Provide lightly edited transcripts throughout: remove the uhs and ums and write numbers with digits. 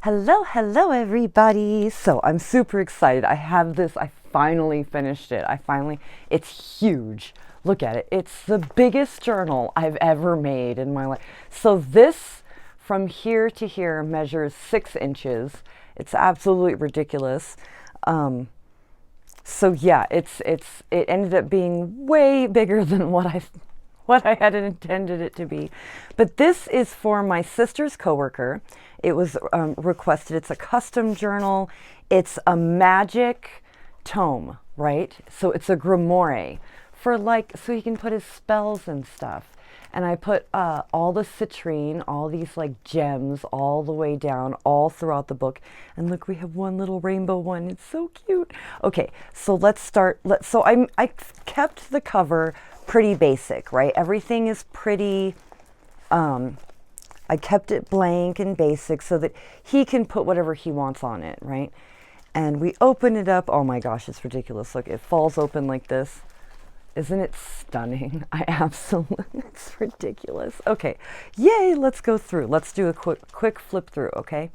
Hello everybody. So I'm super excited. I have this, I finally finished it. It's huge. Look at it. It's the biggest journal I've ever made in my life. So this from here to here measures 6 inches. It's absolutely ridiculous. So yeah, it ended up being way bigger than what I had intended it to be. But this is for my sister's coworker. It was requested. It's a custom journal. It's a magic tome, right? So it's a grimoire for so he can put his spells and stuff. And I put all the citrine, all these like gems all the way down, all throughout the book. And look, we have one little rainbow one. It's so cute. Okay, so let's start. I kept the cover pretty basic, right? Everything is pretty, I kept it blank and basic so that he can put whatever he wants on it, right? And we open it up. Oh my gosh, it's ridiculous. Look, it falls open like this. Isn't it stunning? It's ridiculous. Okay, yay, let's go through. Let's do a quick flip through, okay?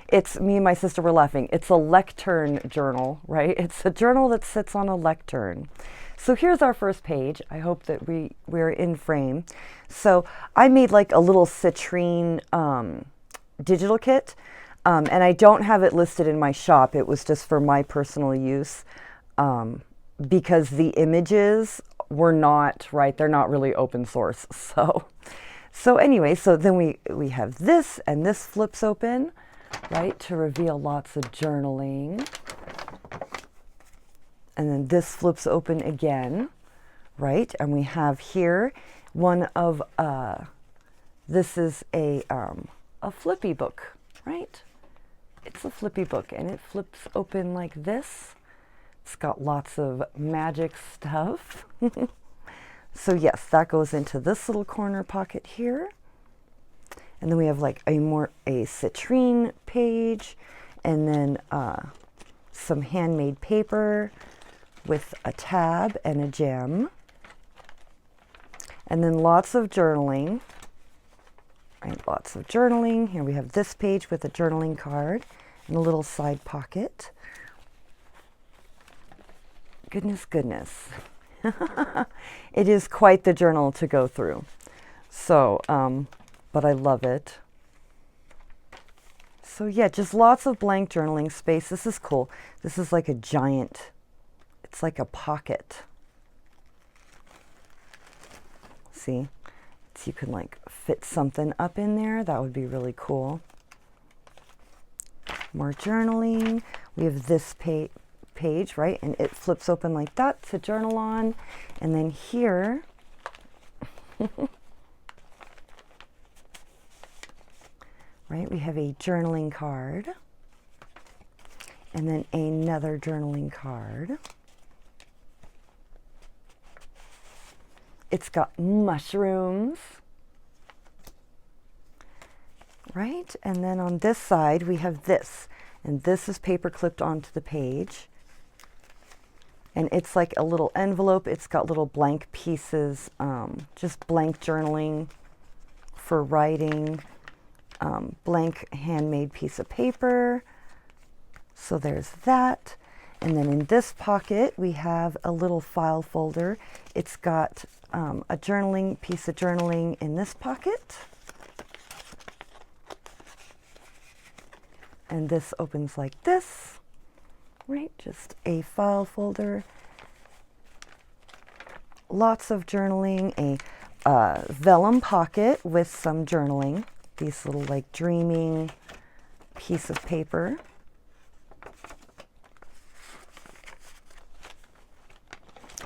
It's me and my sister were laughing. It's a lectern journal, right? It's a journal that sits on a lectern. So here's our first page. I hope that we're in frame. So I made like a little citrine digital kit, and I don't have it listed in my shop. It was just for my personal use because the images were not, right, they're not really open source. So anyway, so then we have this, and this flips open, right, to reveal lots of journaling. And then this flips open again, right? And we have here one of, this is a flippy book, right? It's a flippy book, and it flips open like this. It's got lots of magic stuff. So yes, that goes into this little corner pocket here. And then we have like a citrine page, and then some handmade paper with a tab and a gem, and then lots of journaling, right? Lots of journaling. Here we have this page with a journaling card and a little side pocket. Goodness. It is quite the journal to go through. So, but I love it. So yeah, just lots of blank journaling space. This is cool. This is like a giant, it's like a pocket. See? So you can like fit something up in there. That would be really cool. More journaling. We have this page, right? And it flips open like that to journal on. And then here, right, we have a journaling card. And then another journaling card. It's got mushrooms, right? And then on this side, we have this. And this is paper clipped onto the page. And it's like a little envelope. It's got little blank pieces, just blank journaling for writing, blank handmade piece of paper. So there's that. And then in this pocket, we have a little file folder. It's got a piece of journaling in this pocket. And this opens like this, right? Just a file folder. Lots of journaling, a vellum pocket with some journaling. These little like dreaming piece of paper.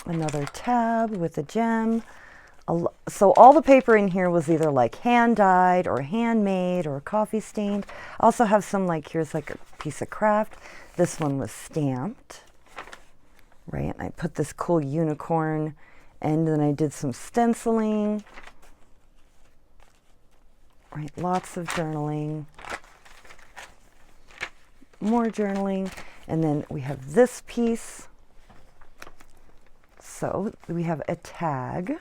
Another tab with a gem. So all the paper in here was either like hand dyed or handmade or coffee stained. I also have some here's like a piece of craft. This one was stamped, right? And I put this cool unicorn, and then I did some stenciling, right? Lots of journaling, more journaling, and then we have this piece. So we have a tag,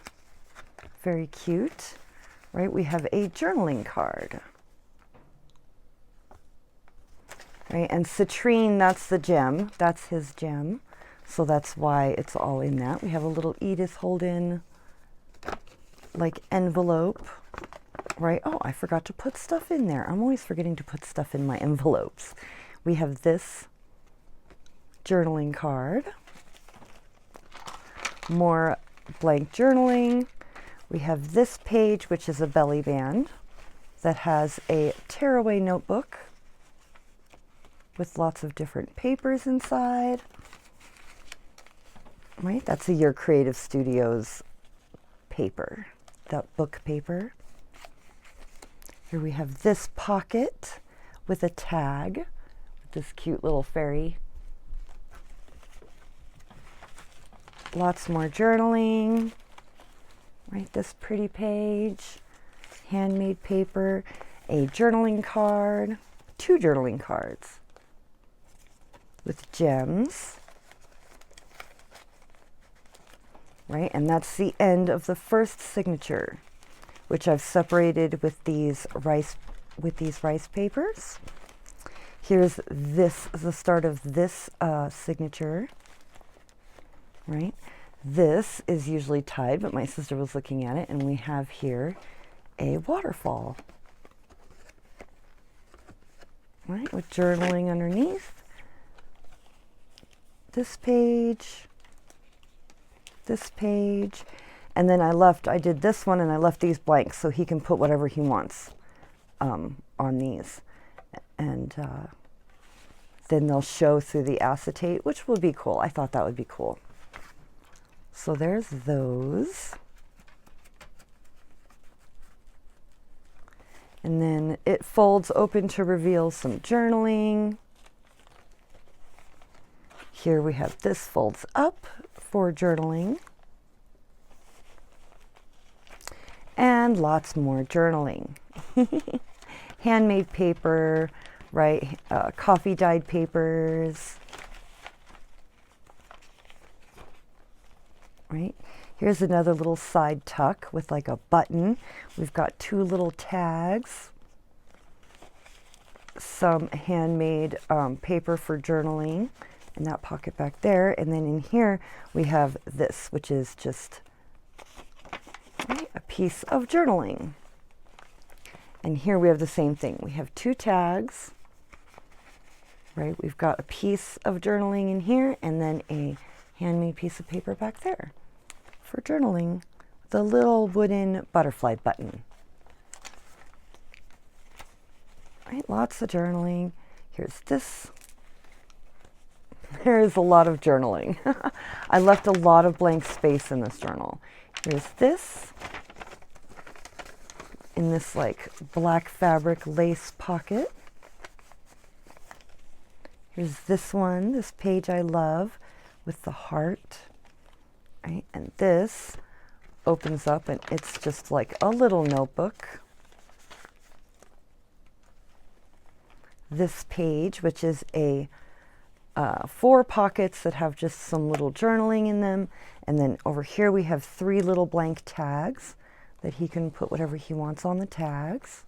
very cute, right? We have a journaling card. right? And Citrine, that's the gem. That's his gem. So that's why it's all in that. We have a little Edith Holden like envelope, right? Oh, I forgot to put stuff in there. I'm always forgetting to put stuff in my envelopes. We have this journaling card. More blank journaling. We have this page, which is a belly band that has a tearaway notebook with lots of different papers inside. Right, that's a Your Creative Studios paper, that book paper. Here we have this pocket with a tag, with this cute little fairy. Lots more journaling. Right, this pretty page, handmade paper, a journaling card, 2 journaling cards with gems. Right, and that's the end of the first signature, which I've separated with these rice papers. Here's this, the start of this signature. Right, this is usually tied, but my sister was looking at it, and we have here a waterfall. Right, with journaling underneath. This page. This page, and then I did this one and I left these blanks so he can put whatever he wants on these, and then they'll show through the acetate, which will be cool. I thought that would be cool. So there's those, and then it folds open to reveal some journaling. Here we have this folds up for journaling, and lots more journaling. Handmade paper, right? Coffee dyed papers, right? Here's another little side tuck with like a button. We've got 2 little tags, some handmade paper for journaling, in that pocket back there, and then in here we have this, which is just a piece of journaling. And here we have the same thing. We have 2 tags, right? We've got a piece of journaling in here, and then a handmade piece of paper back there for journaling. The little wooden butterfly button. Right, lots of journaling. Here's this. There is a lot of journaling. I left a lot of blank space in this journal. Here's this in this like black fabric lace pocket. Here's this one, this page I love with the heart. Right? And this opens up and it's just like a little notebook. This page, which is a 4 pockets that have just some little journaling in them, and then over here we have 3 little blank tags that he can put whatever he wants on the tags.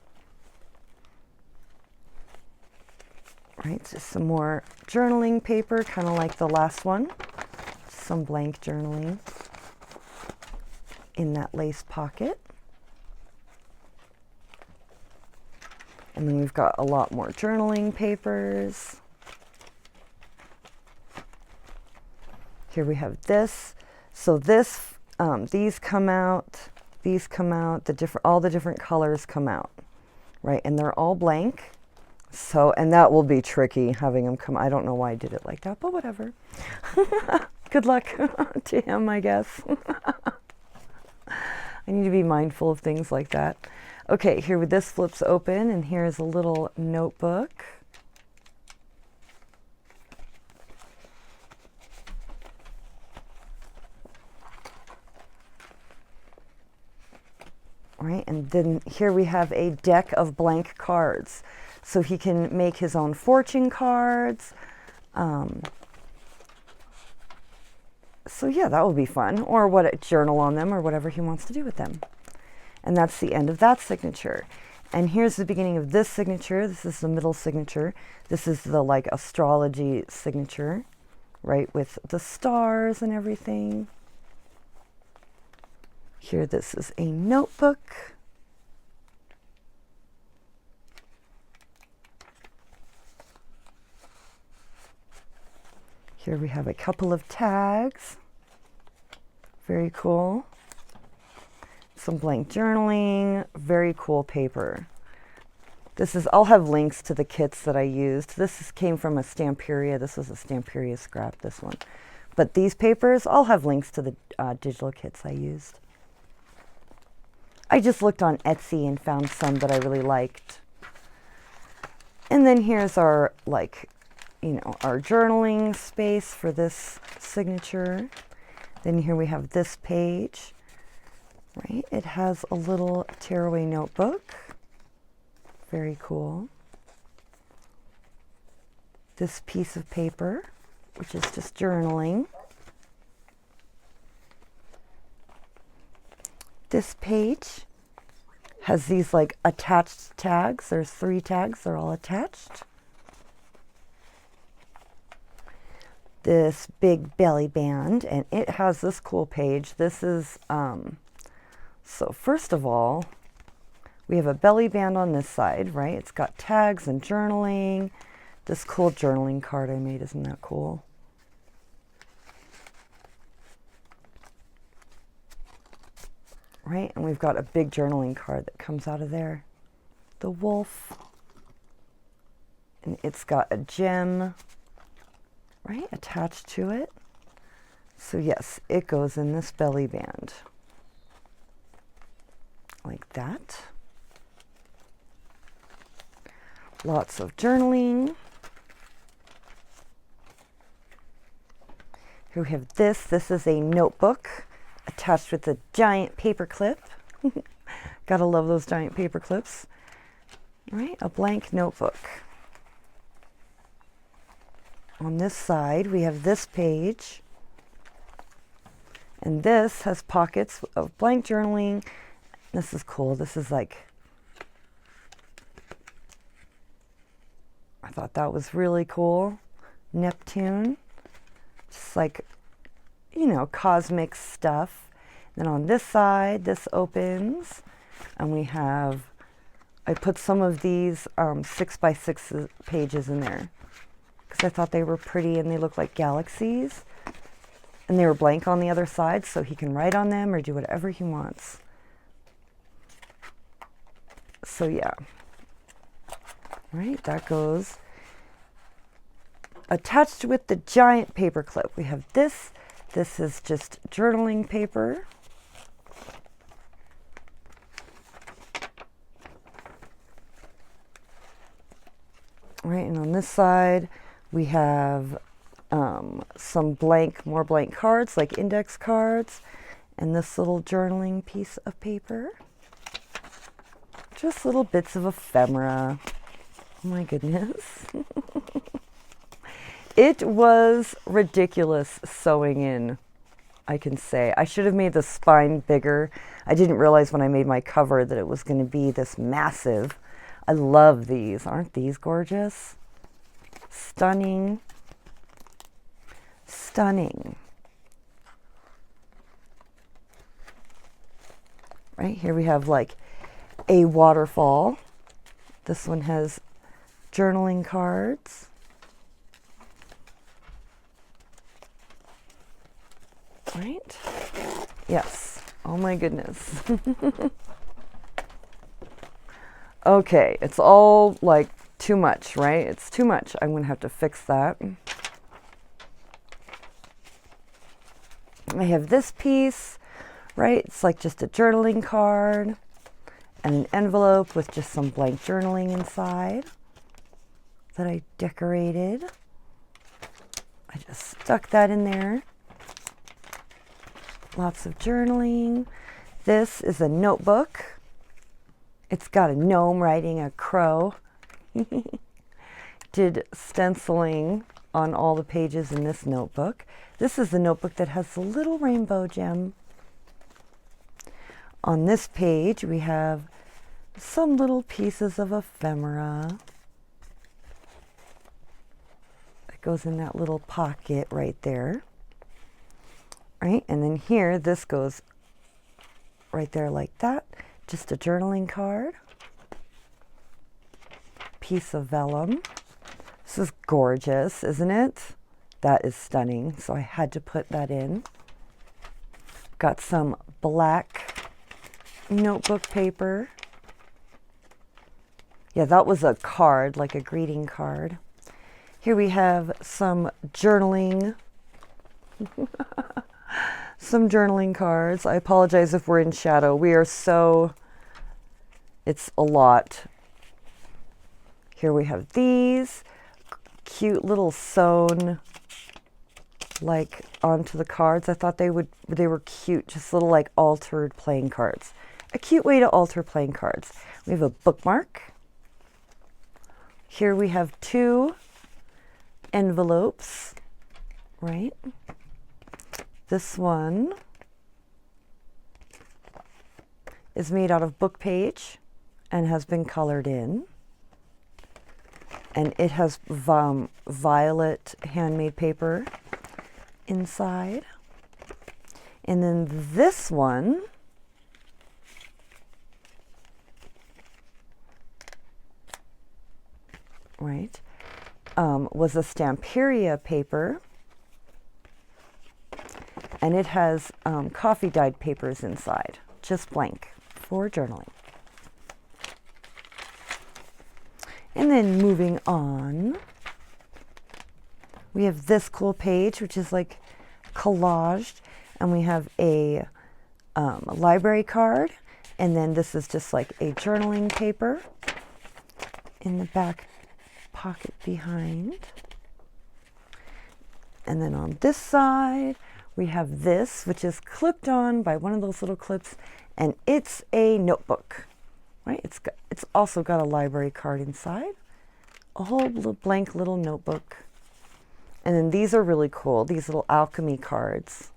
Right, just some more journaling paper, kind of like the last one. Some blank journaling in that lace pocket. And then we've got a lot more journaling papers. Here we have this. So this, these come out, all the different colors come out, right? And they're all blank. So, and that will be tricky having them come. I don't know why I did it like that, but whatever. Good luck to him, I guess. I need to be mindful of things like that. Okay, here with this flips open, and here's a little notebook. Right, and then here we have a deck of blank cards. So he can make his own fortune cards. So yeah, that will be fun. Or journal on them or whatever he wants to do with them. And that's the end of that signature. And here's the beginning of this signature. This is the middle signature. This is the like astrology signature, right, with the stars and everything. Here, this is a notebook. Here we have a couple of tags. Very cool. Some blank journaling, very cool paper. I'll have links to the kits that I used. Came from a Stamperia. This was a Stamperia scrap, this one. But these papers, I'll have links to the digital kits I used. I just looked on Etsy and found some that I really liked. And then here's our, our journaling space for this signature. Then here we have this page, right? It has a little tearaway notebook. Very cool. This piece of paper, which is just journaling. This page has these like attached tags. There's 3 tags, they're all attached. This big belly band, and it has this cool page. This is, so first of all, we have a belly band on this side, right? It's got tags and journaling. This cool journaling card I made, isn't that cool? Right, and we've got a big journaling card that comes out of there. The wolf. And it's got a gem, right, attached to it. So yes, it goes in this belly band. Like that. Lots of journaling. Here we have this. This is a notebook attached with a giant paper clip. Gotta love those giant paper clips. Right, a blank notebook. On this side, we have this page. And this has pockets of blank journaling. This is cool. This is like, I thought that was really cool. Neptune. Just like, cosmic stuff. Then on this side, this opens. And we have, I put some of these 6x6 pages in there, because I thought they were pretty and they look like galaxies. And they were blank on the other side, so he can write on them or do whatever he wants. So yeah. Right, that goes. Attached with the giant paper clip, we have this. This is just journaling paper. Right, and on this side, we have some more blank cards, like index cards, and this little journaling piece of paper. Just little bits of ephemera. Oh my goodness. It was ridiculous sewing in, I can say. I should have made the spine bigger. I didn't realize when I made my cover that it was going to be this massive. I love these. Aren't these gorgeous? Stunning. Stunning. Right here we have like a waterfall. This one has journaling cards. Right? Yes. Oh my goodness. Okay, it's all like too much, right? It's too much. I'm going to have to fix that. I have this piece, right? It's like just a journaling card and an envelope with just some blank journaling inside that I decorated. I just stuck that in there. Lots of journaling. This is a notebook. It's got a gnome riding a crow. Did stenciling on all the pages in this notebook. This is the notebook that has the little rainbow gem. On this page, we have some little pieces of ephemera. That goes in that little pocket right there. Right, and then here, this goes right there like that. Just a journaling card. Piece of vellum. This is gorgeous, isn't it? That is stunning, so I had to put that in. Got some black notebook paper. Yeah, that was a card, like a greeting card. Here we have some journaling. Some journaling cards. I apologize if we're in shadow. We are so, it's a lot. Here we have these cute little sewn like onto the cards. I thought they were cute, just little like altered playing cards. A cute way to alter playing cards. We have a bookmark. Here we have 2 envelopes, right? This one is made out of book page and has been colored in. And it has violet handmade paper inside. And then this one right, was a Stamperia paper. And it has coffee dyed papers inside, just blank for journaling. And then moving on, we have this cool page, which is like collaged, and we have a library card, and then this is just like a journaling paper in the back pocket behind. And then on this side, we have this, which is clipped on by one of those little clips, and it's a notebook, right? It's also got a library card inside, a whole little blank little notebook. And then these are really cool, these little alchemy cards,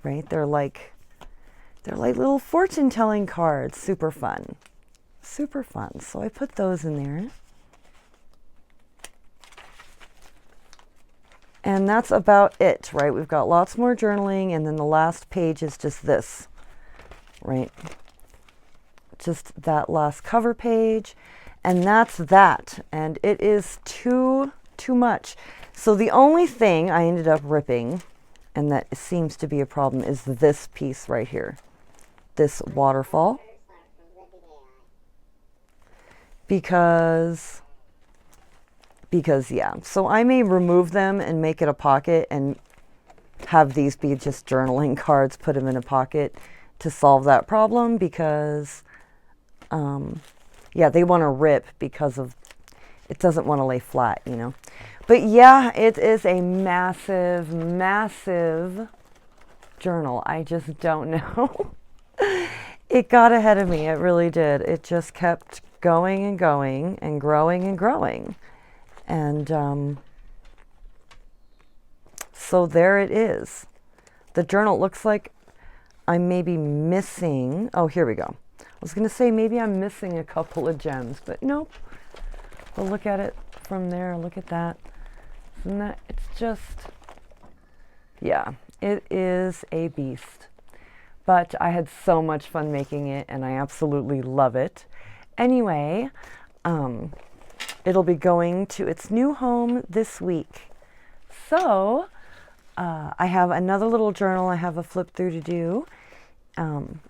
right? They're like little fortune telling cards, super fun, super fun. So I put those in there. And that's about it, right? We've got lots more journaling, and then the last page is just this, right? Just that last cover page, and that's that. And it is too much. So the only thing I ended up ripping, and that seems to be a problem, is this piece right here, this waterfall. Because yeah, so I may remove them and make it a pocket and have these be just journaling cards, put them in a pocket to solve that problem, because yeah, they want to rip because of, it doesn't want to lay flat, you know. But yeah, it is a massive, massive journal. I just don't know. It got ahead of me, it really did. It just kept going and going and growing and growing. And so there it is. The journal looks like I may be missing, oh, here we go. I was going to say maybe I'm missing a couple of gems, but nope. We'll look at it from there. Look at that. Isn't that, it's just, yeah, it is a beast. But I had so much fun making it, and I absolutely love it. Anyway, it'll be going to its new home this week. So I have another little journal I have a flip through to do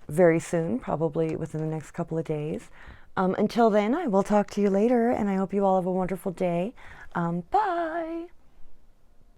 very soon, probably within the next couple of days. Until then, I will talk to you later, and I hope you all have a wonderful day. Bye.